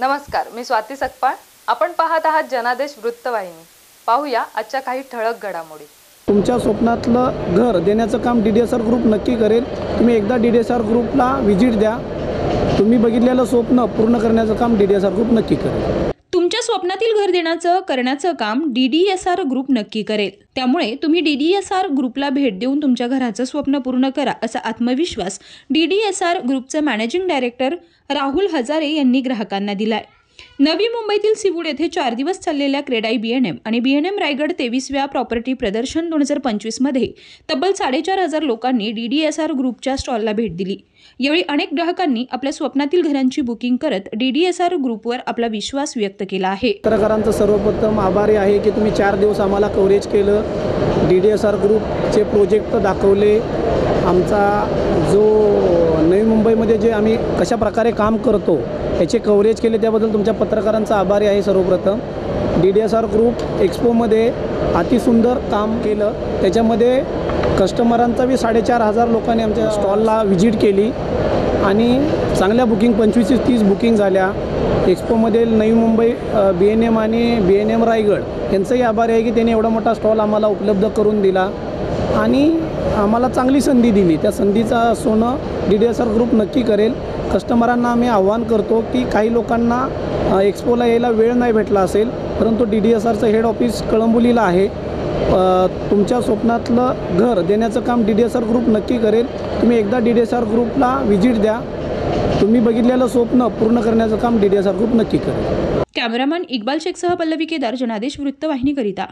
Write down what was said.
नमस्कार, मी स्वाती सकपाळ. आपण पाहत आहात जनादेश वृत्तवाहिनी. पाहूया आजच्या काही ठळक घडामोडी. तुमच्या स्वप्नातलं घर देण्याचं काम DDSR ग्रुप नक्की करेल. तुम्ही एकदा DDSR ग्रुपला व्हिजिट द्या. तुम्ही बघितलेलं स्वप्न पूर्ण करण्याचं काम DDSR ग्रुप नक्की करेल. तुमच्या स्वप्नातील घर करण्याचं काम DDSR ग्रुप नक्की करेल. त्यामुळे तुम्ही DDSR ग्रुपला भेट देऊन तुमच्या घराचं स्वप्न पूर्ण करा, असा आत्मविश्वास DDSR ग्रुपचे मॅनेजिंग डायरेक्टर राहुल हजारे यांनी ग्राहकांना दिलाय. नवी मुंबईतील सिवूड येथे 4 दिवस चाललेल्या क्रेडाई B&M आणि B&M रायगड 23व्या प्रॉपर्टी प्रदर्शन 2025 मध्ये तब्बल 4,500 लोकांनी DDSR ग्रुपच्या स्टॉलला भेट दिली. यावेळी अनेक ग्राहकांनी आपल्या स्वप्नातील घरांची बुकिंग करत DDSR ग्रुपवर आपला विश्वास व्यक्त केला आहे. पत्रकारांचं सर्वप्रथम आभारी आहे की तुम्ही 4 दिवस आम्हाला कव्हरेज केलं. DDSR ग्रुपचे प्रोजेक्ट दाखवले. आमचा जो नवी मुंबईमध्ये जे आम्ही कशा प्रकारे काम करतो याचे कव्हरेज केले, त्याबद्दल तुमच्या पत्रकारांचा आभारी आहे. सर्वप्रथम DDSR ग्रुप एक्सपोमध्ये अतिसुंदर काम केलं. त्याच्यामध्ये कस्टमरांचा 4,500 लोकांनी आमच्या स्टॉलला व्हिजिट केली आणि चांगल्या बुकिंग 25 ते 30 बुकिंग झाल्या. एक्सपोमध्ये नवी मुंबई B&M आणि B&M रायगड यांचंही आभारी आहे की त्यांनी एवढा मोठा स्टॉल आम्हाला उपलब्ध करून दिला आणि आम्हाला चांगली संधी दिली. त्या संधीचा सोनं DDSR ग्रुप नक्की करेल. कस्टमरांना आम्ही आव्हान करतो की काही लोकांना एक्सपोला यायला वेळ नाही भेटला असेल, परंतु DDSRचं हेड ऑफिस कळंबोलीला आहे. तुमच्या स्वप्नातलं घर देण्याचं काम DDSR ग्रुप नक्की करेल. तुम्ही एकदा DDSR ग्रुपला व्हिजिट द्या. तुम्ही बघितलेलं स्वप्न पूर्ण करण्याचं काम DDSR ग्रुप नक्की करेल. कॅमेरामन इक्बाल शेखसह पल्लवी केदार, जनादेश वृत्तवाहिनीकरिता.